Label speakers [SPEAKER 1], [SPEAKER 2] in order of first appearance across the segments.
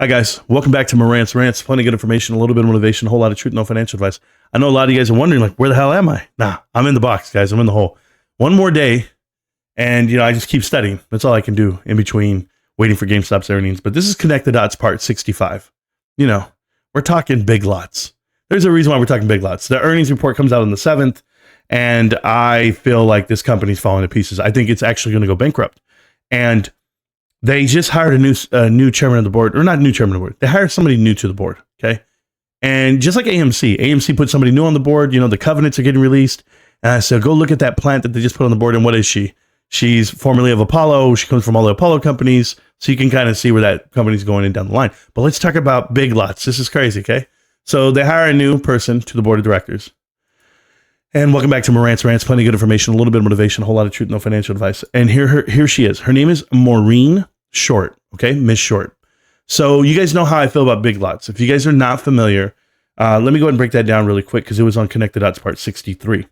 [SPEAKER 1] Hi guys, welcome back to Marantz. Rantz, plenty of good information, a little bit of motivation, a whole lot of truth, no financial advice. I know a lot of you guys are wondering, like, where the hell am I? Nah, I'm in the box, guys. I'm in the hole. One more day, and I just keep studying. That's all I can do in between waiting for GameStop's earnings. But this is Connect the Dots part 65. We're talking big lots. There's a reason why we're talking big lots. The earnings report comes out on the 7th, and I feel like this company's falling to pieces. I think it's actually going to go bankrupt. And they just hired a new chairman of the board, or not new chairman of the board. They hired somebody new to the board, okay? And just like AMC put somebody new on the board. The covenants are getting released. And I said, go look at that plant that they just put on the board. And what is she? She's formerly of Apollo. She comes from all the Apollo companies. So you can kind of see where that company's going in down the line. But let's talk about big lots. This is crazy, okay? So they hire a new person to the board of directors. And welcome back to Marantz. Plenty of good information, a little bit of motivation, a whole lot of truth, no financial advice. And here she is. Her name is Maureen Short, okay? Miss Short. So you guys know how I feel about big lots. If you guys are not familiar, let me go ahead and break that down really quick because it was on Connect the Dots part 63.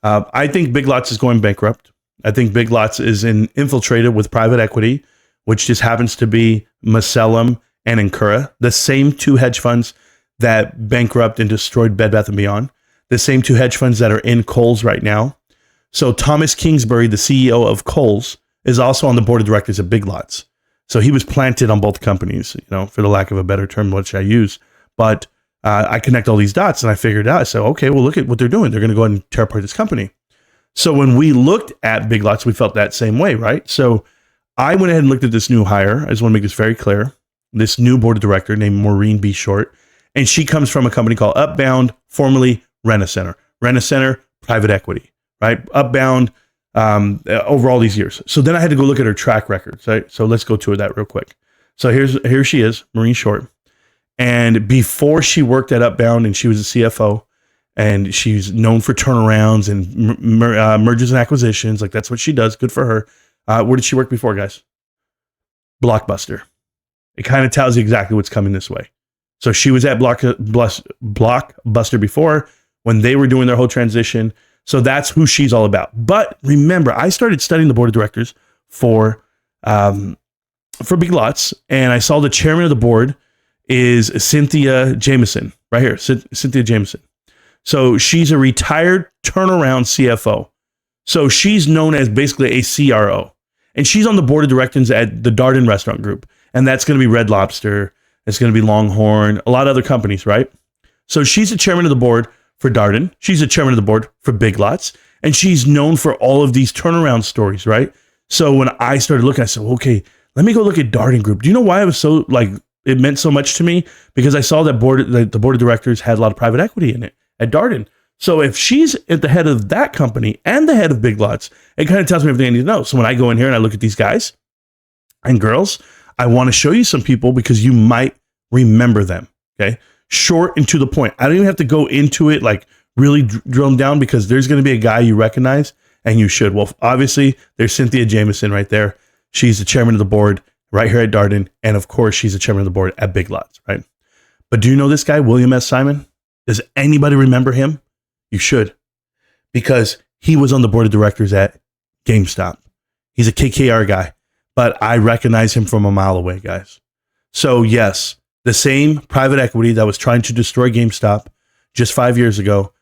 [SPEAKER 1] I think big lots is going bankrupt. I think big lots is infiltrated with private equity, which just happens to be Macellum and Incura, the same two hedge funds that bankrupt and destroyed Bed Bath & Beyond. The same two hedge funds that are in Kohl's right now. So Thomas Kingsbury, the CEO of Kohl's, is also on the board of directors of Big Lots. So he was planted on both companies, for the lack of a better term, which I use. But I connect all these dots and I figured out, I said, okay, well, look at what they're doing. They're going to go ahead and tear apart this company. So when we looked at Big Lots, we felt that same way, right? So I went ahead and looked at this new hire. I just want to make this very clear. This new board of director named Maureen B. Short. And she comes from a company called Upbound, formerly Rent-A-Center. Rent-A-Center, private equity, right? Upbound, over all these years. So then I had to go look at her track records, right? So let's go to that real quick. So here she is, Maureen Short. And before she worked at Upbound and she was a CFO, and she's known for turnarounds and mergers and acquisitions. Like that's what she does. Good for her. Where did she work before, guys? Blockbuster. It kind of tells you exactly what's coming this way. So she was at Blockbuster before when they were doing their whole transition. So that's who she's all about. But remember, I started studying the board of directors for Big Lots, and I saw the chairman of the board is Cynthia Jameson, right here, Cynthia Jameson. So she's a retired turnaround CFO. So she's known as basically a CRO, and she's on the board of directors at the Darden Restaurant Group, and that's going to be Red Lobster. It's going to be Longhorn, a lot of other companies, right? So she's the chairman of the board for Darden. She's the chairman of the board for Big Lots. And she's known for all of these turnaround stories, right? So when I started looking, I said, okay, let me go look at Darden Group. Do you know why it was so, it meant so much to me? Because I saw that the board of directors had a lot of private equity in it at Darden. So if she's at the head of that company and the head of Big Lots, it kind of tells me everything I need to know. So when I go in here and I look at these guys and girls, I want to show you some people because you might remember them, okay? Short and to the point. I don't even have to go into it really drill them down because there's going to be a guy you recognize and you should. Well, obviously, there's Cynthia Jameson right there. She's the chairman of the board right here at Darden. And of course, she's the chairman of the board at Big Lots, right? But do you know this guy, William S. Simon? Does anybody remember him? You should, because he was on the board of directors at GameStop. He's a KKR guy, but I recognize him from a mile away, guys. So yes, the same private equity that was trying to destroy GameStop just 5 years ago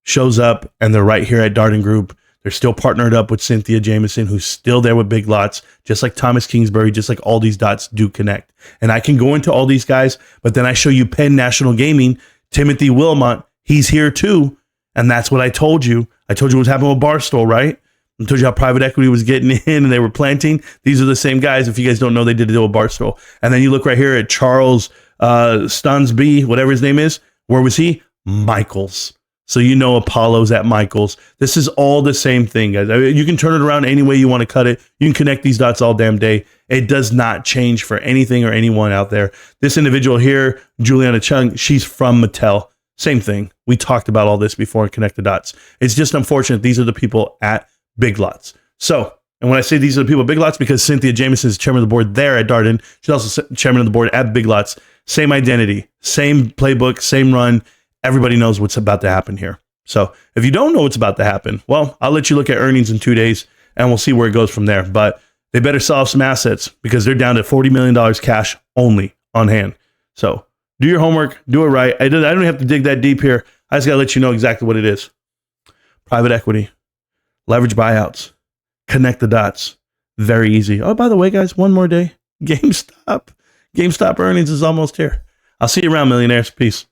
[SPEAKER 1] shows up, and they're right here at Darden Group. They're still partnered up with Cynthia Jameson, who's still there with Big Lots, just like Thomas Kingsbury, just like all these dots do connect. And I can go into all these guys, but then I show you Penn National Gaming, Timothy Wilmot, he's here too. And that's what I told you. I told you what was happening with Barstool, right? I told you how private equity was getting in and they were planting. These are the same guys. If you guys don't know, they did a deal with Barstool. And then you look right here at Charles Stunsby, whatever his name is. Where was he? Michaels. So Apollo's at Michaels. This is all the same thing, guys. I mean, you can turn it around any way you want to cut it. You can connect these dots all damn day. It does not change for anything or anyone out there. This individual here, Juliana Chung, she's from Mattel. Same thing. We talked about all this before and connect the dots. It's just unfortunate. These are the people at Big Lots. So, and when I say these are the people at Big Lots, because Cynthia Jameson is chairman of the board there at Darden. She's also chairman of the board at Big Lots. Same identity, same playbook, same run. Everybody knows what's about to happen here. So if you don't know what's about to happen, well, I'll let you look at earnings in 2 days and we'll see where it goes from there. But they better sell off some assets because they're down to $40 million cash only on hand. So do your homework, do it right. I don't have to dig that deep here. I just got to let you know exactly what it is. Private equity, leverage buyouts, connect the dots. Very easy. Oh, by the way, guys, one more day. GameStop earnings is almost here. I'll see you around, millionaires. Peace.